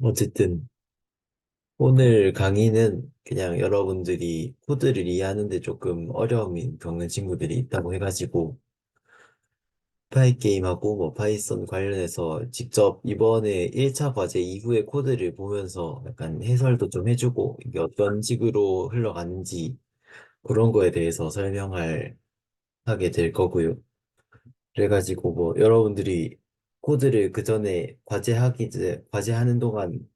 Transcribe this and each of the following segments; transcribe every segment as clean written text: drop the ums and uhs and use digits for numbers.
어쨌든 오늘 강의는 그냥 여러분들이 코드를 이해하는데 조금 어려움이 겪는 친구들이 있다고 해가지고 파이게임하고 뭐 파이썬 관련해서 직접 이번에 1차 과제 이후에 코드를 보면서 약간 해설도 좀 해주고 이게 어떤 식으로 흘러가는지 그런 거에 대해서 하게 될 거고요. 그래가지고 뭐 여러분들이 코드를 그 전에 과제하는 동안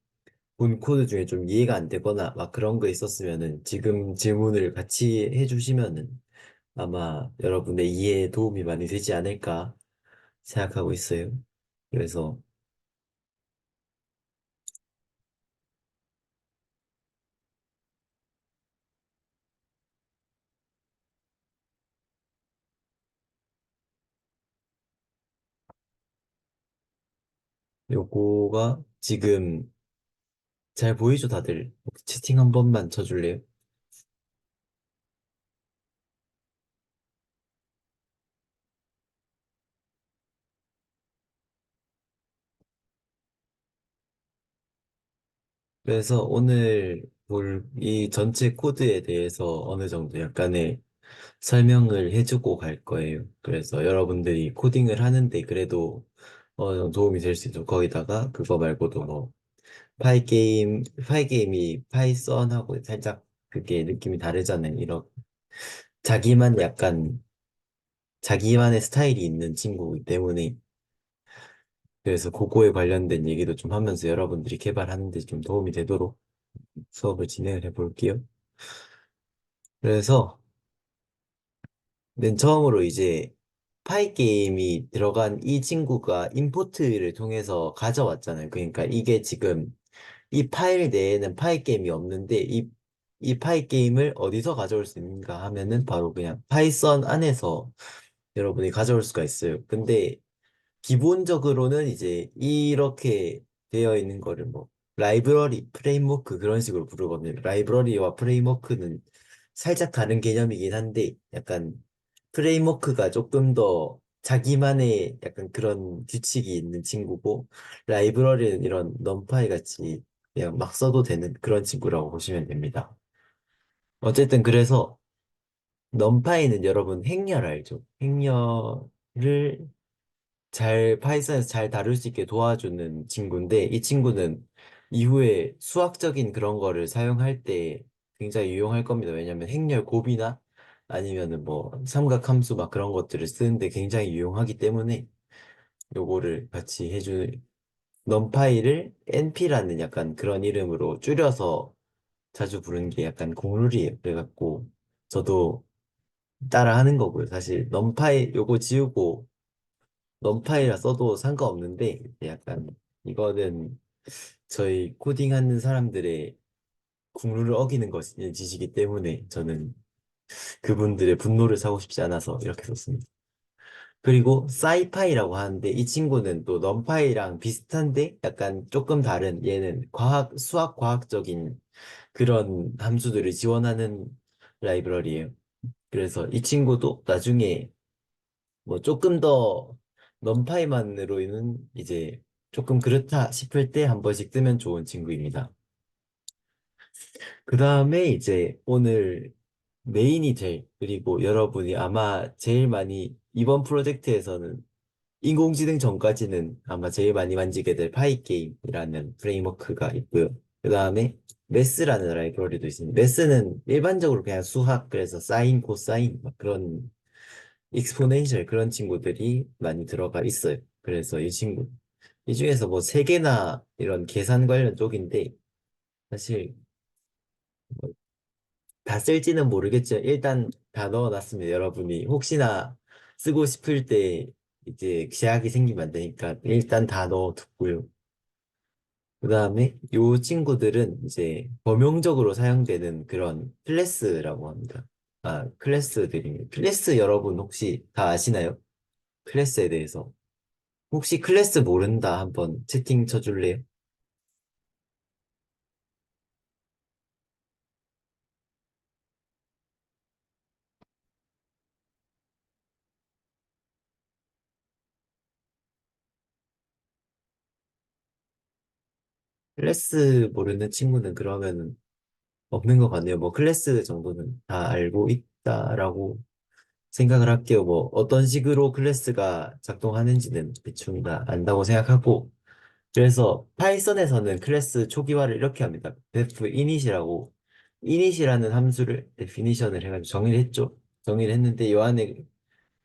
본 코드 중에 좀 이해가 안 되거나 막 그런 거 있었으면은 지금 질문을 같이 해주시면은 아마 여러분의 이해에 도움이 많이 되지 않을까 생각하고 있어요. 그래서 요거가 지금 잘 보이죠, 다들? 채팅 한 번만 쳐줄래요? 그래서 오늘 볼 이 전체 코드에 대해서 어느 정도 약간의 설명을 해주고 갈 거예요. 그래서 여러분들이 코딩을 하는데 그래도 어느 정도 도움이 될 수 있도록 거기다가 그거 말고도 뭐 파이게임이 파이썬하고 살짝 그게 느낌이 다르잖아요. 이런 자기만 약간 자기만의 스타일이 있는 친구이기 때문에 그래서 그거에 관련된 얘기도 좀 하면서 여러분들이 개발하는 데 좀 도움이 되도록 수업을 진행을 해볼게요. 그래서 맨 처음으로 이제 파이 게임이 들어간 이 친구가 임포트를 통해서 가져왔잖아요. 그러니까 이게 지금 이 파일 내에는 파이 게임이 없는데 이 파이 게임을 어디서 가져올 수 있는가 하면은 바로 그냥 파이썬 안에서 여러분이 가져올 수가 있어요. 근데 기본적으로는 이제 이렇게 되어 있는 거를 뭐 라이브러리, 프레임워크 그런 식으로 부르거든요. 라이브러리와 프레임워크는 살짝 다른 개념이긴 한데 약간 프레임워크가 조금 더 자기만의 약간 그런 규칙이 있는 친구고 라이브러리는 이런 넘파이 같이 그냥 막 써도 되는 그런 친구라고 보시면 됩니다. 어쨌든 그래서 넘파이는 여러분 행렬 알죠? 행렬을 파이썬에서 잘 다룰 수 있게 도와주는 친구인데, 이 친구는 이후에 수학적인 그런 거를 사용할 때 굉장히 유용할 겁니다. 왜냐면 행렬 곱이나 아니면은 뭐 삼각함수 막 그런 것들을 쓰는데 굉장히 유용하기 때문에 요거를 같이 넘파이를 NP라는 약간 그런 이름으로 줄여서 자주 부르는 게 약간 국룰이에요. 그래갖고 저도 따라 하는 거고요. 사실 넘파이 요거 지우고 넌파이라 써도 상관없는데 약간 이거는 저희 코딩하는 사람들의 국룰을 어기는 것이기 때문에 저는 그분들의 분노를 사고 싶지 않아서 이렇게 썼습니다. 그리고 사이파이라고 하는데 이 친구는 또 넌파이랑 비슷한데 약간 조금 다른 얘는 수학 과학적인 그런 함수들을 지원하는 라이브러리예요. 그래서 이 친구도 나중에 뭐 조금 더 넌파이만으로는 이제 조금 그렇다 싶을 때 한 번씩 뜨면 좋은 친구입니다. 그 다음에 이제 오늘 메인이 될, 그리고 여러분이 아마 제일 많이 이번 프로젝트에서는 인공지능 전까지는 아마 제일 많이 만지게 될 파이게임이라는 프레임워크가 있고요. 그 다음에 메스라는 라이브러리도 있습니다. 메스는 일반적으로 그냥 수학, 그래서 사인, 코사인 막 그런 익스포넨셜 그런 친구들이 많이 들어가 있어요. 그래서 이 중에서 뭐 세계나 이런 계산 관련 쪽인데 사실 다 쓸지는 모르겠지만 일단 다 넣어놨습니다. 여러분이 혹시나 쓰고 싶을 때 이제 제약이 생기면 안 되니까 일단 다 넣어두고요. 그 다음에 요 친구들은 이제 범용적으로 사용되는 그런 클래스라고 합니다. 아, 클래스들입니다. 클래스 여러분 혹시 다 아시나요? 클래스에 대해서. 혹시 클래스 모른다 한번 채팅 쳐줄래요? 클래스 모르는 친구는 그러면 없는 것 같네요. 뭐 클래스 정도는 다 알고 있다라고 생각을 할게요. 뭐 어떤 식으로 클래스가 작동하는지는 대충 다 안다고 생각하고 그래서 파이썬에서는 클래스 초기화를 이렇게 합니다. def init이라고 init이라는 함수를 데피니션을 해가지고 정의를 했죠. 정의를 했는데 이 안에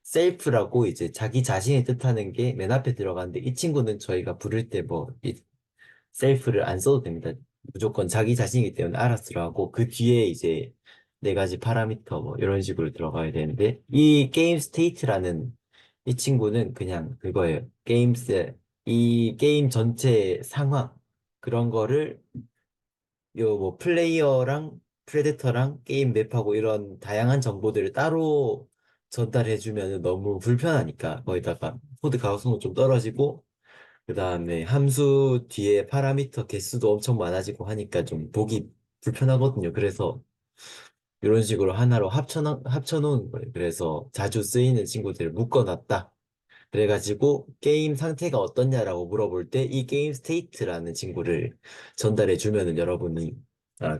셀프라고 이제 자기 자신이 뜻하는 게 맨 앞에 들어가는데 이 친구는 저희가 부를 때 뭐 셀프를 안 써도 됩니다. 무조건 자기 자신이기 때문에 알아서 들어가고 그 뒤에 이제 네 가지 파라미터 뭐 이런 식으로 들어가야 되는데 이 게임 스테이트라는 이 친구는 그냥 그거예요. 이 게임 전체 상황 그런 거를 요 뭐 플레이어랑 프레데터랑 게임 맵하고 이런 다양한 정보들을 따로 전달해주면 너무 불편하니까 거기다가 코드 가독성도 좀 떨어지고 그 다음에 함수 뒤에 파라미터 개수도 엄청 많아지고 하니까 좀 보기 불편하거든요. 그래서 이런 식으로 하나로 합쳐놓은 거예요. 그래서 자주 쓰이는 친구들을 묶어놨다. 그래가지고 게임 상태가 어떻냐라고 물어볼 때 이 게임 스테이트라는 친구를 전달해 주면은 여러분이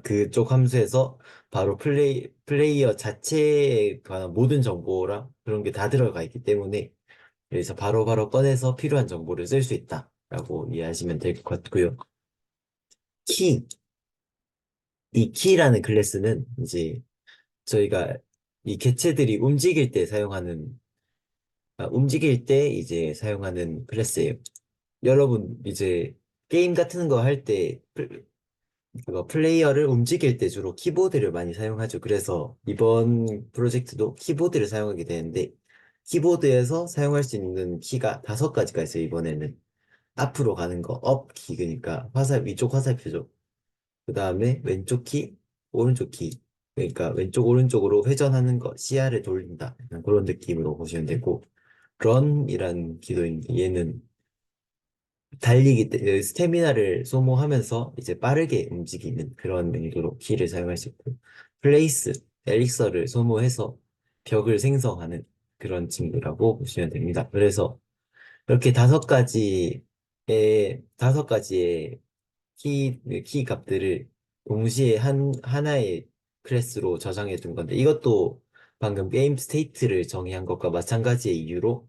그쪽 함수에서 바로 플레이어 자체에 관한 모든 정보랑 그런 게 다 들어가 있기 때문에 그래서 바로바로 꺼내서 필요한 정보를 쓸 수 있다라고 이해하시면 될 것 같고요. 키, 이 키라는 클래스는 이제 저희가 이 개체들이 움직일 때 이제 사용하는 클래스예요. 여러분 이제 게임 같은 거 할 때 그거 플레이어를 움직일 때 주로 키보드를 많이 사용하죠. 그래서 이번 프로젝트도 키보드를 사용하게 되는데 키보드에서 사용할 수 있는 키가 5가지가 있어요. 이번에는 앞으로 가는 거 업 키 그러니까 위쪽 화살표죠. 그 다음에 왼쪽 키, 오른쪽 키 그러니까 왼쪽 오른쪽으로 회전하는 거 시야를 돌린다. 약간 그런 느낌으로 보시면 되고 런이란 기도인데 얘는 달리기 때 스태미나를 소모하면서 이제 빠르게 움직이는 그런 용도로 키를 사용할 수 있고 플레이스, 엘릭서를 소모해서 벽을 생성하는 그런 친구라고 보시면 됩니다. 그래서 이렇게 5가지의 키 값들을 동시에 하나의 클래스로 저장해 둔 건데 이것도 방금 게임 스테이트를 정의한 것과 마찬가지의 이유로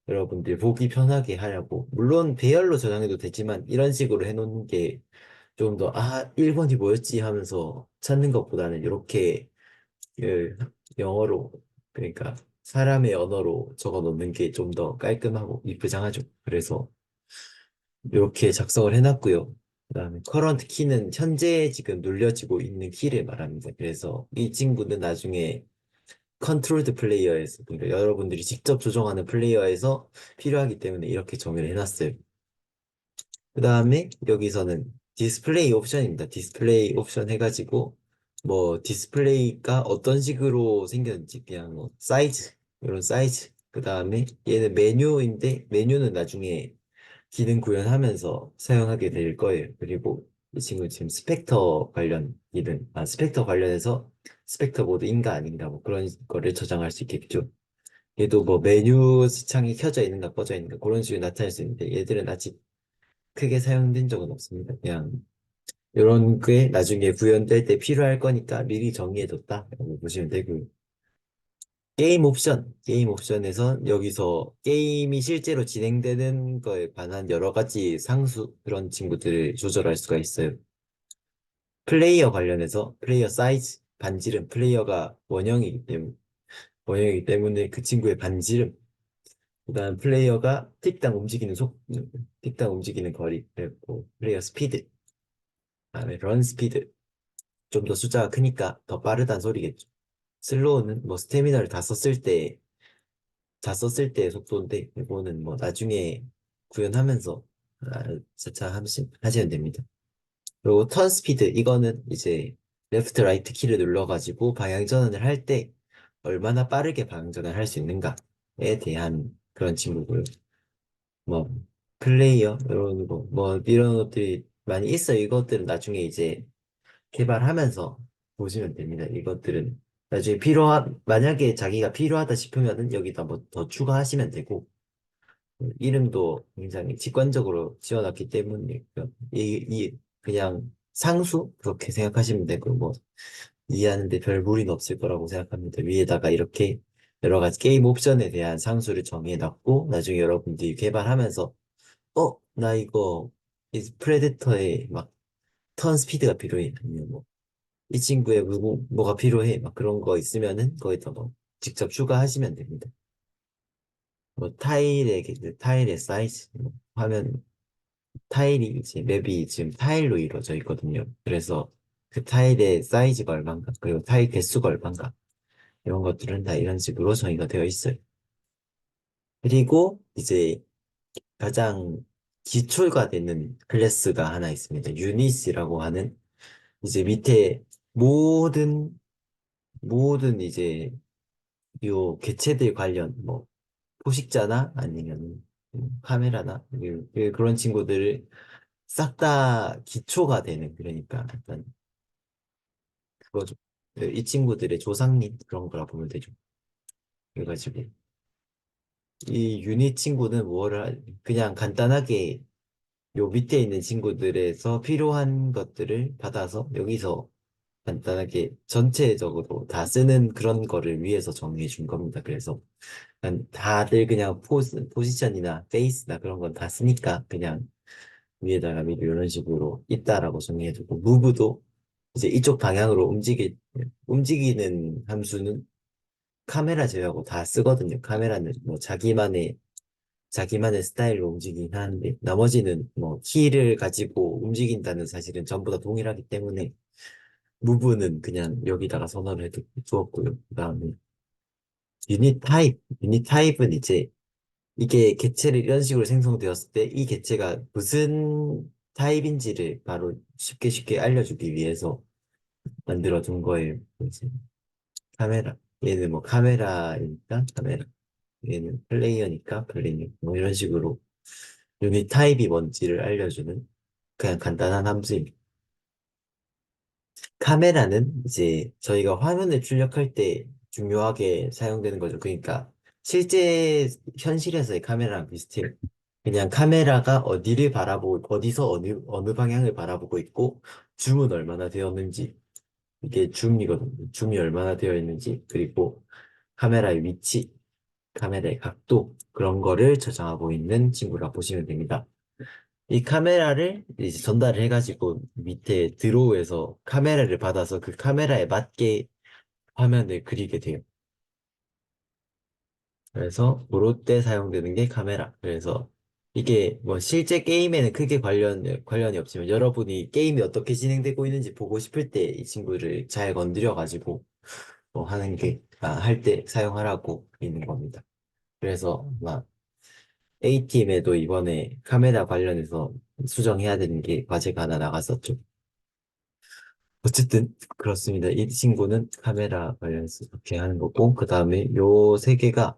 여러분들 보기 편하게 하려고 물론 배열로 저장해도 되지만 이런 식으로 해놓는 게 좀 더 1번이 뭐였지 하면서 찾는 것보다는 이렇게 그 영어로 그러니까 사람의 언어로 적어 놓는 게 좀 더 깔끔하고 이쁘장하죠. 그래서 이렇게 작성을 해놨고요. 그다음에 current 키는 현재 지금 눌려지고 있는 키를 말합니다. 그래서 이 친구는 나중에 컨트롤드 플레이어에서 그러니까 여러분들이 직접 조정하는 플레이어에서 필요하기 때문에 이렇게 정의를 해놨어요. 그 다음에 여기서는 디스플레이 옵션입니다. 디스플레이 옵션 해가지고 뭐 디스플레이가 어떤 식으로 생겼는지 그냥 뭐 사이즈 이런 사이즈 그 다음에 얘는 메뉴인데 메뉴는 나중에 기능 구현하면서 사용하게 될 거예요. 그리고 이 친구 지금 스펙터 관련 기능, 스펙터 관련해서 스펙터 모드인가 아닌가 뭐 그런 거를 저장할 수 있겠죠. 얘도 뭐 메뉴 창이 켜져 있는가 꺼져 있는가 그런 식으로 나타낼 수 있는데 얘들은 아직 크게 사용된 적은 없습니다. 그냥 이런 게 나중에 구현될 때 필요할 거니까 미리 정리해뒀다라고 보시면 되고요. 게임 옵션에서 여기서 게임이 실제로 진행되는 거에 관한 여러 가지 상수 그런 친구들을 조절할 수가 있어요. 플레이어 관련해서 플레이어 사이즈, 반지름, 플레이어가 원형이기 때문에 그 친구의 반지름, 그다음 플레이어가 틱당 움직이는 거리, 그리고 플레이어 스피드, 그다음에 런 스피드, 좀 더 숫자가 크니까 더 빠르다는 소리겠죠. 슬로우는 뭐 스태미나를 다 썼을 때의 속도인데 이거는 뭐 나중에 구현하면서 차차 하시면 됩니다. 그리고 턴 스피드 이거는 이제 레프트 라이트 키를 눌러가지고 방향 전환을 할 때 얼마나 빠르게 방향 전환을 할 수 있는가에 대한 그런 친구고요. 뭐 플레이어 이런 것들이 많이 있어요. 이것들은 나중에 이제 개발하면서 보시면 됩니다. 이것들은 나중에 만약에 자기가 필요하다 싶으면은 여기다 뭐 더 추가하시면 되고, 이름도 굉장히 직관적으로 지어놨기 때문에, 그냥 상수 그렇게 생각하시면 되고 뭐 이해하는데 별 무리는 없을 거라고 생각합니다. 위에다가 이렇게 여러 가지 게임 옵션에 대한 상수를 정해놨고 나중에 여러분들이 개발하면서 나 이거 이 프레데터의 막 턴 스피드가 필요해. 아니면 뭐 이 친구의 뭐가 필요해. 막 그런 거 있으면은 거기다 뭐 직접 추가하시면 됩니다. 뭐 타일의 사이즈, 뭐 화면 타일이 이제 맵이 지금 타일로 이루어져 있거든요. 그래서 그 타일의 사이즈가 얼마인가, 그리고 타일 개수가 얼마인가, 이런 것들은 다 이런 식으로 정의가 되어 있어요. 그리고 이제 가장 기초가 되는 클래스가 하나 있습니다. 유닛이라고 하는 이제 밑에 모든 이제 요 개체들 관련 뭐 포식자나 아니면 카메라나 그런 친구들을 싹 다 기초가 되는 그러니까 약간 그거죠. 이 친구들의 조상님 그런 거라 보면 되죠. 그래가지고 이 유닛 친구는 그냥 간단하게 요 밑에 있는 친구들에서 필요한 것들을 받아서 여기서 간단하게 전체적으로 다 쓰는 그런 거를 위해서 정리해 준 겁니다. 그래서 다들 그냥 포지션이나 페이스나 그런 건 다 쓰니까 그냥 위에다가 미리 이런 식으로 있다라고 정리해두고 무브도 이제 이쪽 방향으로 움직이는 함수는 카메라 제외하고 다 쓰거든요. 카메라는 뭐 자기만의 스타일로 움직이긴 하는데 나머지는 뭐 키를 가지고 움직인다는 사실은 전부 다 동일하기 때문에 무브는 그냥 여기다가 선언을 두었고요. 그다음에 유닛 타입은 이제 이게 개체를 이런 식으로 생성되었을 때 이 개체가 무슨 타입인지를 바로 쉽게 알려주기 위해서 만들어둔 거예요. 이제 카메라. 얘는 뭐 카메라니까 카메라. 얘는 플레이어니까 플레이어. 뭐 이런 식으로 유닛 타입이 뭔지를 알려주는 그냥 간단한 함수입니다. 카메라는 이제 저희가 화면을 출력할 때 중요하게 사용되는 거죠. 그러니까 실제 현실에서의 카메라랑 비슷해요. 그냥 카메라가 어디서 어느 방향을 바라보고 있고, 줌은 얼마나 되었는지, 이게 줌이거든요. 줌이 얼마나 되어 있는지, 그리고 카메라의 위치, 카메라의 각도, 그런 거를 저장하고 있는 친구라 보시면 됩니다. 이 카메라를 이제 전달을 해가지고 밑에 드로우에서 카메라를 받아서 그 카메라에 맞게 화면을 그리게 돼요. 그래서 그럴 때 사용되는 게 카메라. 그래서 이게 뭐 실제 게임에는 크게 관련이 없지만 여러분이 게임이 어떻게 진행되고 있는지 보고 싶을 때 이 친구를 잘 건드려가지고 뭐 할 때 사용하라고 있는 겁니다. 그래서 막 A팀에도 이번에 카메라 관련해서 수정해야 되는 게 과제가 하나 나갔었죠. 어쨌든 그렇습니다. 이 친구는 카메라 관련해서 이렇게 하는 거고 그 다음에 요 세 개가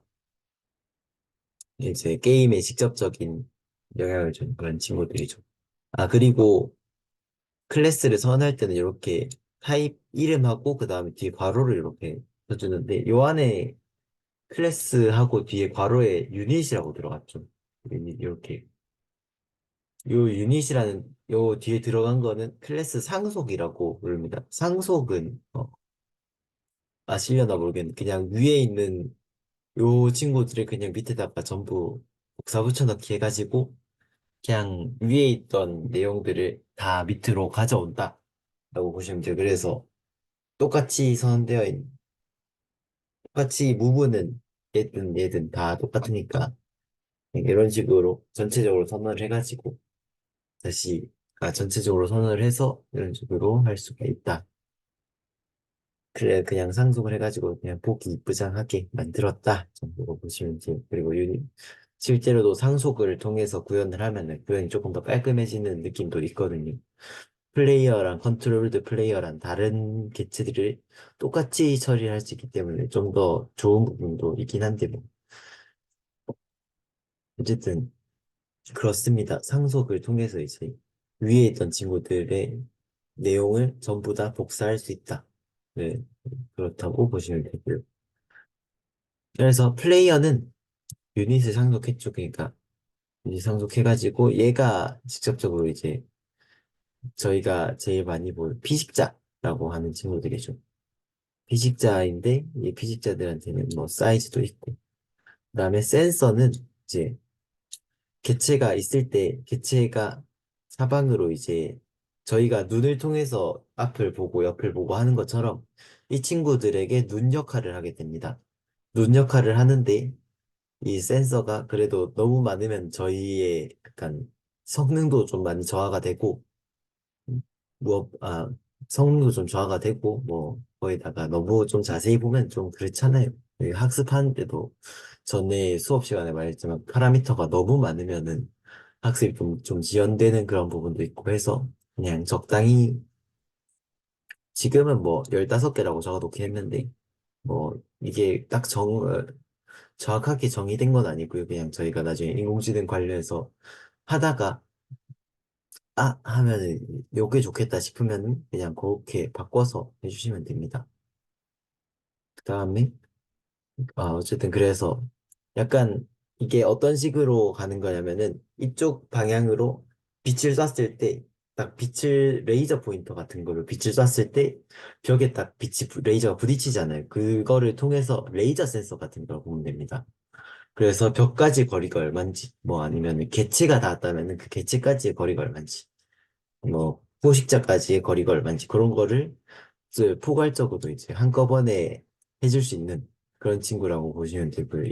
이제 게임에 직접적인 영향을 주는 그런 친구들이죠. 아, 그리고 클래스를 선언할 때는 이렇게 타입 이름하고 그 다음에 뒤에 괄호를 이렇게 써주는데 요 안에 클래스하고 뒤에 괄호에 유닛이라고 들어갔죠. 유닛 이렇게 요 유닛이라는 요 뒤에 들어간 거는 클래스 상속이라고 부릅니다. 상속은 아시려나 모르겠는데 그냥 위에 있는 요 친구들을 그냥 밑에다가 전부 복사 붙여넣기 해가지고 그냥 위에 있던 내용들을 다 밑으로 가져온다 라고 보시면 돼요. 그래서 똑같이 선되어 있는 똑같이 무브는 얘든 다 똑같으니까 이런 식으로 전체적으로 선언을 해가지고 다시 전체적으로 선언을 해서 이런 식으로 할 수가 있다. 그래 그냥 상속을 해가지고 그냥 보기 이쁘장하게 만들었다 정도로 보시면 돼요. 그리고 실제로도 상속을 통해서 구현을 하면은 구현이 조금 더 깔끔해지는 느낌도 있거든요. 플레이어랑 컨트롤드 플레이어랑 다른 개체들을 똑같이 처리할 수 있기 때문에 좀 더 좋은 부분도 있긴 한데 뭐 어쨌든 그렇습니다. 상속을 통해서 이제 위에 있던 친구들의 내용을 전부 다 복사할 수 있다. 네, 그렇다고 보시면 되고요. 그래서 플레이어는 유닛을 상속했죠. 그러니까 유닛 상속해가지고 얘가 직접적으로 이제 저희가 제일 많이 볼 피식자라고 하는 친구들이죠. 피식자인데 이 피식자들한테는 뭐 사이즈도 있고 그다음에 센서는 이제 개체가 있을 때 개체가 사방으로 이제 저희가 눈을 통해서 앞을 보고 옆을 보고 하는 것처럼 이 친구들에게 눈 역할을 하게 됩니다. 눈 역할을 하는데 이 센서가 그래도 너무 많으면 저희의 약간 성능도 좀 많이 저하가 되고 뭐, 성능도 좀 저하가 되고 뭐 거기다가 너무 좀 자세히 보면 좀 그렇잖아요. 이 학습하는데도 전에 수업 시간에 말했지만 파라미터가 너무 많으면은 학습이 좀 지연되는 그런 부분도 있고 해서 그냥 적당히 지금은 뭐 15개라고 적어놓긴 했는데 뭐 이게 정확하게 정의된 건 아니고요. 그냥 저희가 나중에 인공지능 관련해서 하다가 하면은 요게 좋겠다 싶으면은 그냥 그렇게 바꿔서 해주시면 됩니다. 그 다음에 어쨌든 그래서 약간 이게 어떤 식으로 가는 거냐면은 이쪽 방향으로 빛을 쐈을 때 딱 빛을 레이저 포인터 같은 거를 빛을 쐈을 때 벽에 딱 레이저가 부딪히잖아요. 그거를 통해서 레이저 센서 같은 걸 보면 됩니다. 그래서 벽까지 거리가 얼만지 뭐 아니면 개체가 닿았다면은 그 개체까지의 거리가 얼만지 뭐 포식자까지의 거리가 얼마인지 그런 거를 이제 포괄적으로 이제 한꺼번에 해줄 수 있는 그런 친구라고 보시면 되고요.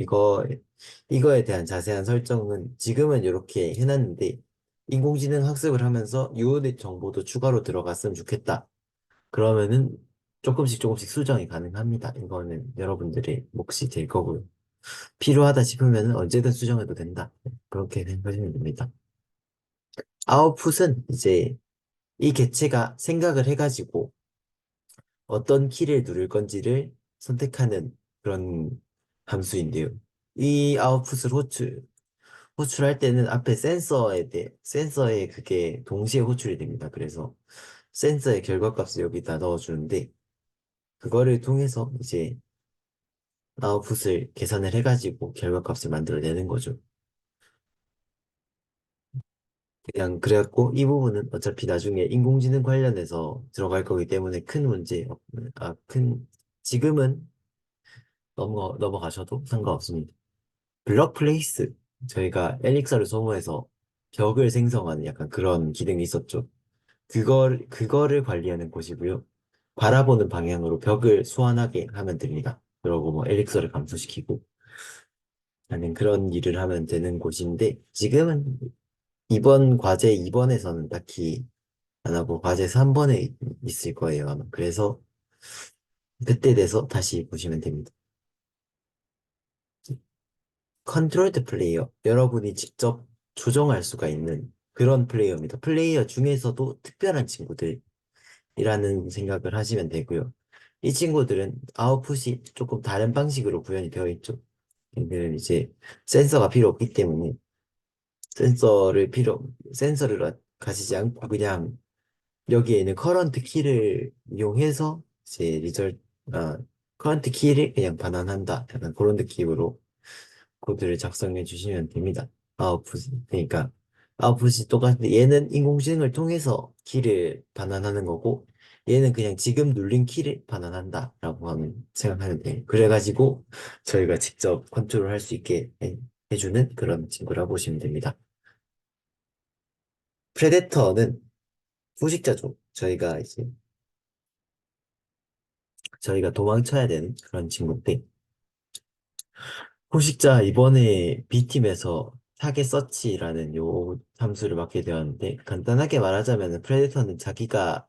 이거에 대한 자세한 설정은 지금은 이렇게 해놨는데 인공지능 학습을 하면서 요 정보도 추가로 들어갔으면 좋겠다. 그러면은 조금씩 조금씩 수정이 가능합니다. 이거는 여러분들의 몫이 될 거고요. 필요하다 싶으면 언제든 수정해도 된다. 그렇게 생각하시면 됩니다. 아웃풋은 이제 이 개체가 생각을 해가지고 어떤 키를 누를 건지를 선택하는 그런 함수인데요. 이 아웃풋을 호출할 때는 앞에 센서에 그게 동시에 호출이 됩니다. 그래서 센서의 결과값을 여기다 넣어주는데, 그거를 통해서 이제 아웃풋을 계산을 해가지고 결과값을 만들어내는 거죠. 그냥 그래갖고 이 부분은 어차피 나중에 인공지능 관련해서 들어갈 거기 때문에 지금은 넘어가셔도 상관없습니다. 블럭 플레이스. 저희가 엘릭서를 소모해서 벽을 생성하는 약간 그런 기능이 있었죠. 그거를 관리하는 곳이고요. 바라보는 방향으로 벽을 소환하게 하면 됩니다. 그러고 뭐 엘릭서를 감소시키고 하는 그런 일을 하면 되는 곳인데 지금은 이번 과제 2번에서는 딱히 안 하고 과제 3번에 있을 거예요, 아마. 그래서 그때 돼서 다시 보시면 됩니다. 컨트롤드 플레이어. 여러분이 직접 조정할 수가 있는 그런 플레이어입니다. 플레이어 중에서도 특별한 친구들이라는 생각을 하시면 되고요. 이 친구들은 아웃풋이 조금 다른 방식으로 구현이 되어 있죠. 얘들은 이제 센서가 필요 없기 때문에 센서를 가지지 않고 그냥 여기에 있는 커런트 키를 이용해서 이제 커런트 키를 그냥 반환한다. 약간 그런 느낌으로 코드를 작성해 주시면 됩니다. 그러니까 아웃풋이 똑같은데 얘는 인공지능을 통해서 키를 반환하는 거고 얘는 그냥 지금 눌린 키를 반환한다라고 생각하면 돼요. 그래가지고 저희가 직접 컨트롤할 수 있게 해주는 그런 친구라 보시면 됩니다. 프레데터는 포식자죠. 저희가 도망쳐야 되는 그런 친구인데 포식자 이번에 B팀에서 타겟 서치라는 요 함수를 맡게 되었는데 간단하게 말하자면 프레데터는 자기가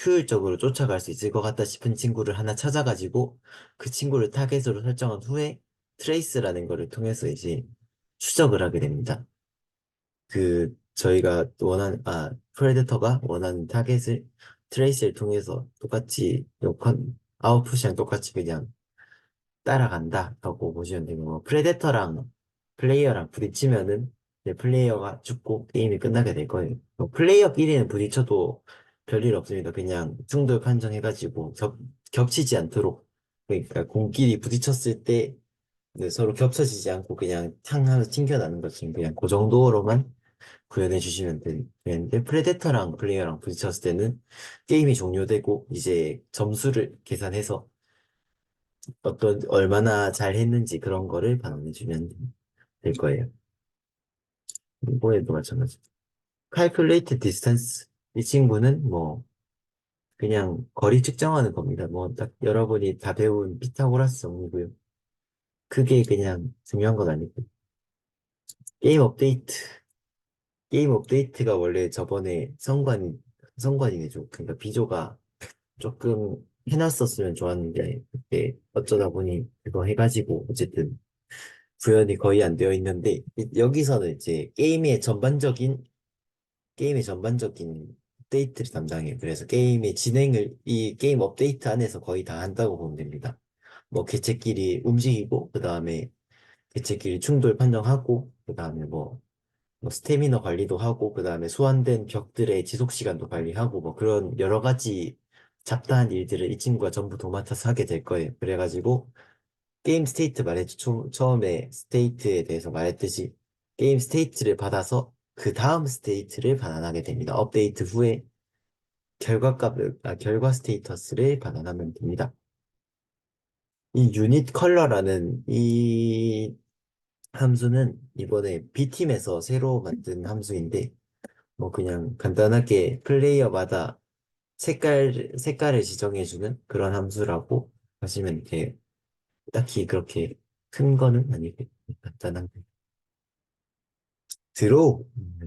효율적으로 쫓아갈 수 있을 것 같다 싶은 친구를 하나 찾아가지고 그 친구를 타겟으로 설정한 후에 트레이스라는 거를 통해서 이제 추적을 하게 됩니다. 프레데터가 원하는 타겟을 트레이스를 통해서 똑같이 아웃풋이랑 똑같이 그냥 따라간다라고 보시면 되고 프레데터랑 플레이어랑 부딪히면은 이제 플레이어가 죽고 게임이 끝나게 될 거예요. 뭐 플레이어끼리는 부딪혀도 별일 없습니다. 그냥 승도 판정해가지고 겹치지 않도록 그러니까 공끼리 부딪혔을 때 네, 서로 겹쳐지지 않고 그냥 탕 하면서 튕겨나는 거지 그냥 그 정도로만 구현해 주시면 되는데 프레데터랑 플레이어랑 부딪혔을 때는 게임이 종료되고 이제 점수를 계산해서 어떤 얼마나 잘 했는지 그런 거를 반영해 주면 될 거예요. 이거에도 마찬가지. calculate distance 이 친구는 뭐 그냥 거리 측정하는 겁니다. 뭐 딱 여러분이 다 배운 피타고라스 정리고요. 그게 그냥 중요한 건 아니고 게임 업데이트 게임 업데이트가 원래 저번에 성관이죠. 그러니까 비조가 조금 해놨었으면 좋았는데 그때 어쩌다 보니 그거 해가지고 어쨌든 구현이 거의 안 되어 있는데 여기서는 이제 게임의 전반적인 업데이트를 담당해요. 그래서 게임의 진행을 이 게임 업데이트 안에서 거의 다 한다고 보면 됩니다. 뭐 개체끼리 움직이고 그 다음에 개체끼리 충돌 판정하고 그 다음에 뭐 스태미너 관리도 하고 그 다음에 소환된 벽들의 지속 시간도 관리하고 뭐 그런 여러 가지 잡다한 일들을 이 친구가 전부 도맡아서 하게 될 거예요. 그래가지고 게임 스테이트 말했죠. 처음에 스테이트에 대해서 말했듯이 게임 스테이트를 받아서 그 다음 스테이트를 반환하게 됩니다. 업데이트 후에 결과 스테이터스를 반환하면 됩니다. 이 유닛 컬러라는 이 함수는 이번에 B팀에서 새로 만든 함수인데 뭐 그냥 간단하게 플레이어마다 색깔을 지정해주는 그런 함수라고 하시면 돼요. 딱히 그렇게 큰 거는 아니고 간단한 거.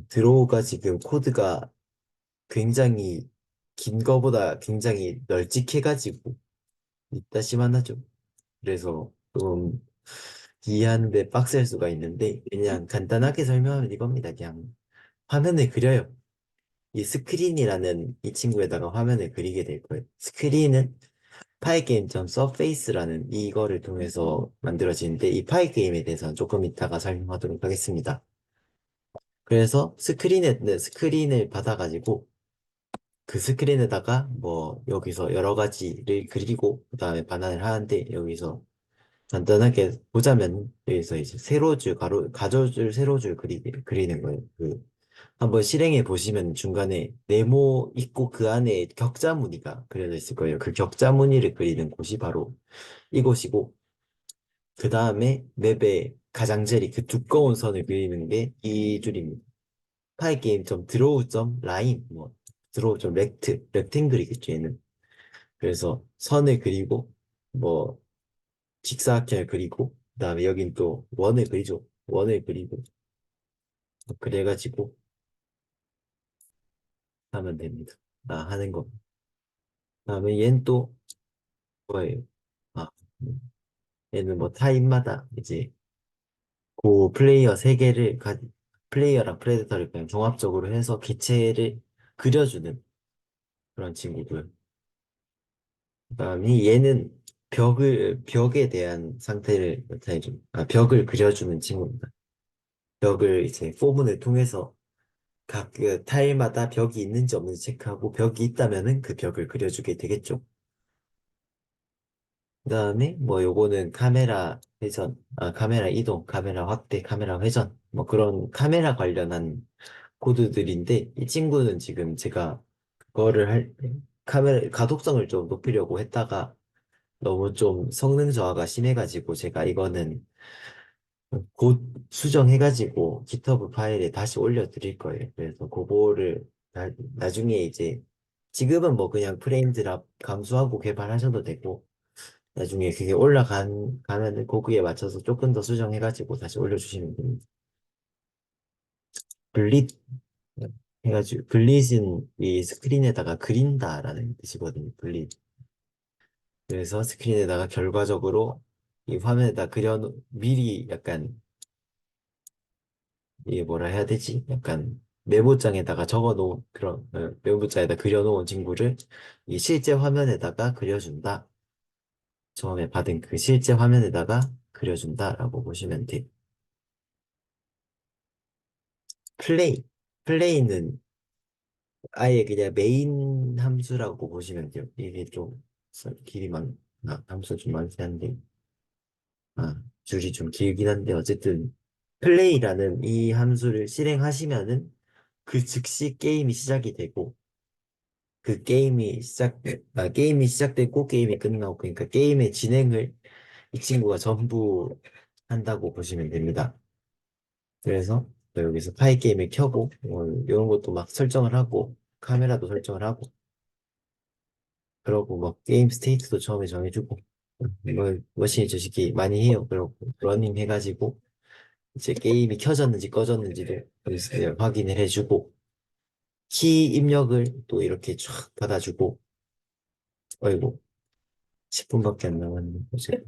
드로우가 지금 코드가 굉장히 긴 거보다 굉장히 널찍해가지고 이따시만 하죠. 그래서 좀 이해하는데 빡셀 수가 있는데 그냥 간단하게 설명하면 이겁니다. 그냥 화면을 그려요. 이 스크린이라는 이 친구에다가 화면을 그리게 될 거예요. 스크린은 파이게임.surface라는 이거를 통해서 만들어지는데 이 파이게임에 대해서는 조금 이따가 설명하도록 하겠습니다. 그래서 스크린을 받아가지고 그 스크린에다가 뭐 여기서 여러 가지를 그리고 그다음에 반환을 하는데 여기서 간단하게 보자면 여기서 이제 세로줄 가로줄 세로줄 그리는 거예요. 그 한번 실행해 보시면 중간에 네모 있고 그 안에 격자 무늬가 그려져 있을 거예요. 그 격자 무늬를 그리는 곳이 바로 이곳이고 그 다음에 맵의 가장자리 그 두꺼운 선을 그리는 게 이 줄입니다. 파이게임 점 드로우 점 라인 뭐 드로우 점 렉탱글이겠죠 얘는. 그래서 선을 그리고 뭐 직사각형을 그리고 그다음에 여긴 또 원을 그리죠. 원을 그리고 그래가지고 하면 됩니다. 하는 거. 그다음에 얘는 또 뭐예요? 아, 얘는 뭐 타입마다 이제 그 플레이어랑 프레데터를 그냥 종합적으로 해서 기체를 그려주는 그런 친구고요. 그다음에 얘는 벽에 대한 상태를 나타내준, 벽을 그려주는 친구입니다. 벽을 이제 포문을 통해서 각 그 타일마다 벽이 있는지 없는지 체크하고 벽이 있다면은 그 벽을 그려주게 되겠죠. 그다음에 뭐 요거는 카메라 이동, 카메라 확대, 카메라 회전 뭐 그런 카메라 관련한 코드들인데 이 친구는 지금 제가 그거를 할 때 카메라 가독성을 좀 높이려고 했다가 너무 좀 성능 저하가 심해가지고 제가 이거는 곧 수정해가지고 GitHub 파일에 다시 올려드릴 거예요. 그래서 그거를 나중에 이제 지금은 뭐 그냥 프레임 드랍 감수하고 개발하셔도 되고 나중에 그게 가면은 거기에 맞춰서 조금 더 수정해가지고 다시 올려주시면 됩니다. 블릿 해가지고 블릿은 이 스크린에다가 그린다라는 뜻이거든요. 블릿. 그래서 스크린에다가 결과적으로 이 화면에다 미리 약간 이게 뭐라 해야 되지? 약간 메모장에다가 적어놓은 그런 메모장에다 그려놓은 친구를 이 실제 화면에다가 그려준다. 처음에 받은 그 실제 화면에다가 그려준다라고 보시면 돼. 플레이. 플레이는 아예 그냥 메인 함수라고 보시면 돼요. 이게 좀 길이 함수 좀 많긴 한데, 줄이 좀 길긴 한데, 어쨌든 플레이라는 이 함수를 실행하시면은 그 즉시 게임이 시작이 되고 게임이 시작되고 게임이 끝나고 그러니까 게임의 진행을 이 친구가 전부 한다고 보시면 됩니다. 그래서 또 여기서 파이 게임을 켜고 이런 것도 막 설정을 하고 카메라도 설정을 하고 그러고 막 게임 스테이트도 처음에 정해주고 이걸 머신이 저 새끼 많이 해요. 그러고 러닝 해가지고 이제 게임이 켜졌는지 꺼졌는지도 여기서 확인을 해주고 키 입력을 또 이렇게 쫙 받아주고 어이구 10분밖에 안 남았네. 어제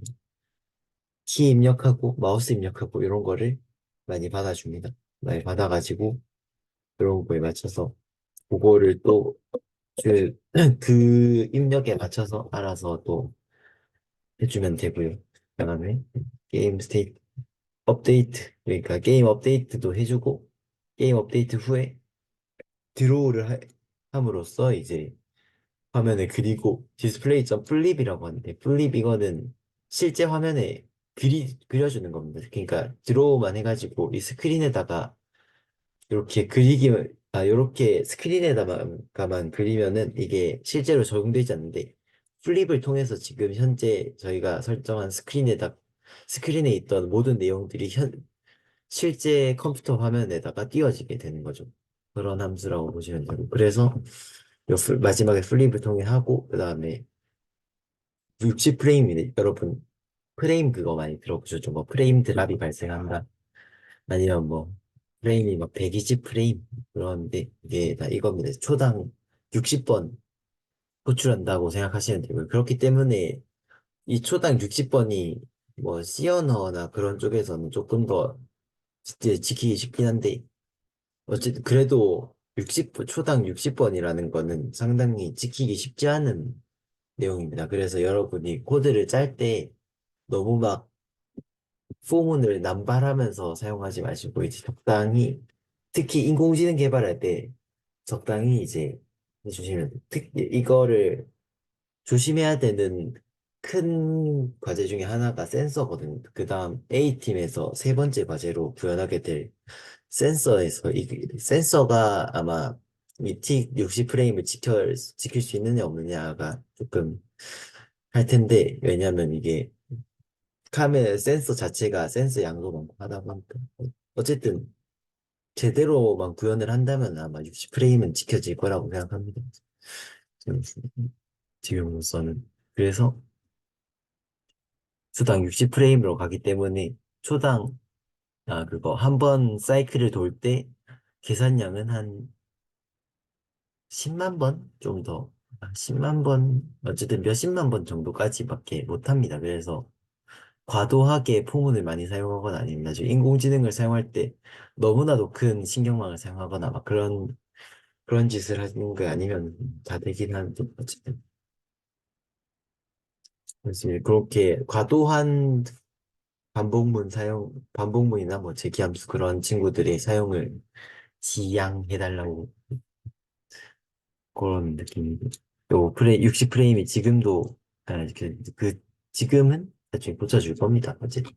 키 입력하고 마우스 입력하고 이런 거를 많이 받아줍니다. 많이 받아가지고 그런 거에 맞춰서 그거를 또 그, 그 입력에 맞춰서 알아서 또 해주면 되고요. 그다음에 게임 스테이트 업데이트 그러니까 게임 업데이트도 해주고 게임 업데이트 후에 드로우를 함으로써 이제 화면을 그리고 디스플레이 점 플립이라고 하는데 플립 이거는 실제 화면에 그려주는 겁니다. 그러니까 드로우만 해가지고 이 스크린에다가 이렇게 이렇게 스크린에다가만 그리면은 이게 실제로 적용되지 않는데 플립을 통해서 지금 현재 저희가 설정한 스크린에 있던 모든 내용들이 실제 컴퓨터 화면에다가 띄워지게 되는 거죠. 그런 함수라고 보시면 되고 그래서 마지막에 플립을 통해 하고 그 다음에 60프레임이네 여러분 프레임 그거 많이 들어보셨죠? 뭐 프레임 드랍이 발생한다 아니면 뭐 프레임이 막 120 프레임 그런데 이게 다 이겁니다. 초당 60번 호출한다고 생각하시면 되고요. 그렇기 때문에 이 초당 60번이 뭐 C 언어나 그런 쪽에서는 조금 더 진짜 지키기 쉽긴 한데 어쨌든 그래도 초당 60번이라는 거는 상당히 지키기 쉽지 않은 내용입니다. 그래서 여러분이 코드를 짤 때 너무 막 포문을 남발하면서 사용하지 마시고 이제 적당히 특히 인공지능 개발할 때 적당히 이제 해주시면 이거를 조심해야 되는 큰 과제 중에 하나가 센서거든요. 그 다음 A팀에서 세 번째 과제로 구현하게 될 센서에서 센서가 아마 이 T60 프레임을 지킬 수 있느냐 없느냐가 조금 할 텐데 왜냐면 이게 카메라 센서 자체가 센서 양도 많고 하다 보니까 어쨌든 제대로만 구현을 한다면 아마 60프레임은 지켜질 거라고 생각합니다. 지금- 지금으로서는 그래서 초당 60프레임으로 가기 때문에 초당 그거 한 번 사이클을 돌 때 계산량은 한 10만 번 좀 더, 10만 번 어쨌든 몇십만 번 정도까지밖에 못합니다. 그래서 과도하게 포문을 많이 사용하거나 아니면 나중에 인공지능을 사용할 때 너무나도 큰 신경망을 사용하거나 막 그런 짓을 하는 거 아니면 다 되긴 하는데 어쨌든 그래서 그렇게 과도한 반복문이나 뭐 재기함수 그런 친구들의 사용을 지양해달라고 그런 느낌이고 또 60프레임이 지금도 지금은 나중에 고쳐줄 겁니다. 어쨌든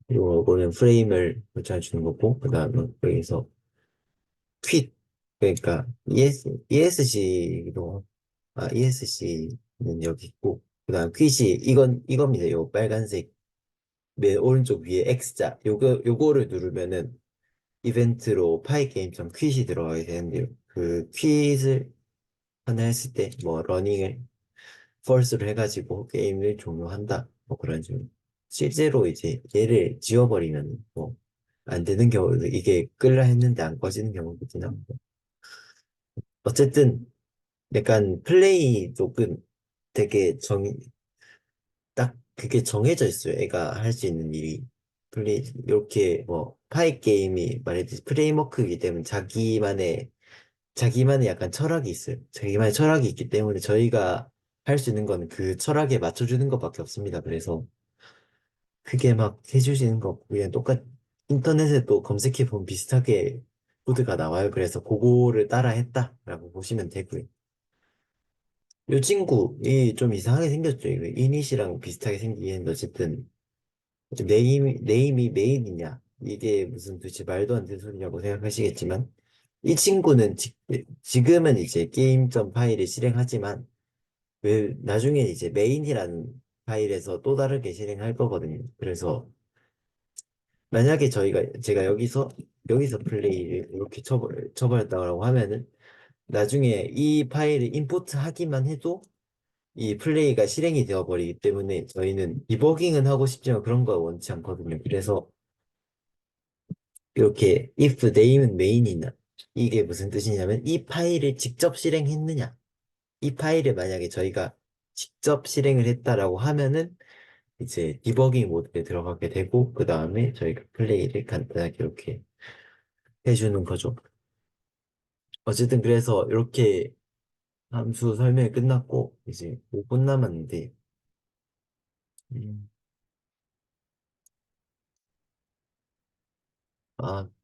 그리고 이거는 프레임을 고쳐주는 거고 그 다음에 여기서 퀵 그러니까 ESC는 여기 있고 그다음 퀵이 이겁니다. 요 빨간색 맨 오른쪽 위에 X자 요거를 누르면은 이벤트로 파이게임.점 퀵이 들어가게 되는데요. 그 퀵을 하나 했을 때 뭐 러닝을 펄스를 해가지고 게임을 종료한다 뭐 그런 식으로 실제로 이제 얘를 지워버리면 뭐 안 되는 경우도 이게 끌라 했는데 안 꺼지는 경우도 있긴 합니다. 어쨌든 약간 플레이 쪽은 되게 딱 그게 정해져 있어요. 애가 할 수 있는 일이. 이렇게 뭐, 파이 게임이 말했듯이 프레임워크이기 때문에 자기만의 약간 철학이 있어요. 자기만의 철학이 있기 때문에 저희가 할 수 있는 건 그 철학에 맞춰주는 것밖에 없습니다. 그래서 그게 막 해주시는 거 없고 그냥 인터넷에 또 검색해보면 비슷하게 코드가 나와요. 그래서 그거를 따라 했다라고 보시면 되고요. 이 친구, 이 좀 이상하게 생겼죠. 이거 이닛이랑 비슷하게 생기긴 했는데, 어쨌든, 네임이 메인이냐? 이게 무슨 도대체 말도 안 되는 소리냐고 생각하시겠지만, 이 친구는 지금은 이제 게임.점 파일을 실행하지만, 왜 나중에 이제 메인이라는 파일에서 또 다르게 실행할 거거든요. 그래서 만약에 제가 여기서 플레이를 이렇게 쳐버렸다고 하면은, 나중에 이 파일을 임포트 하기만 해도 이 플레이가 실행이 되어버리기 때문에 저희는 디버깅은 하고 싶지만 그런 거 원치 않거든요. 그래서 이렇게 if name은 main이나 이게 무슨 뜻이냐면 이 파일을 직접 실행했느냐. 이 파일을 만약에 저희가 직접 실행을 했다라고 하면은 이제 디버깅 모드에 들어가게 되고 그 다음에 저희가 플레이를 간단하게 이렇게 해주는 거죠. 어쨌든 그래서 이렇게 함수 설명이 끝났고 이제 5분 남았는데 음,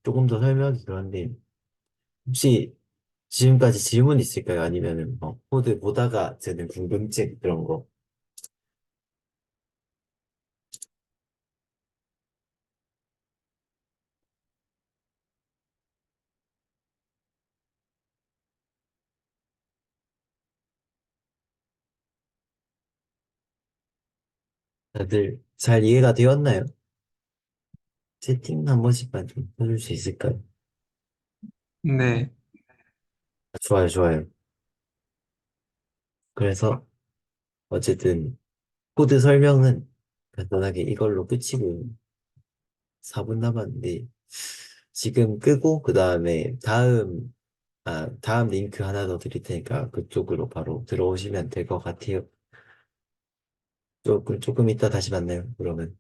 조금 더 설명이 그런데 혹시 지금까지 질문 있을까요? 아니면은 뭐 코드 보다가 드는 궁금증 그런 거 다들 잘 이해가 되었나요? 채팅 한 번씩만 좀 해줄 수 있을까요? 네, 좋아요, 좋아요. 그래서 어쨌든 코드 설명은 간단하게 이걸로 끝이고 4분 남았는데 지금 끄고 그 다음에 다음 링크 하나 더 드릴 테니까 그쪽으로 바로 들어오시면 될 것 같아요. 조금 이따 다시 만나요. 그러면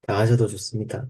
나가셔도 좋습니다.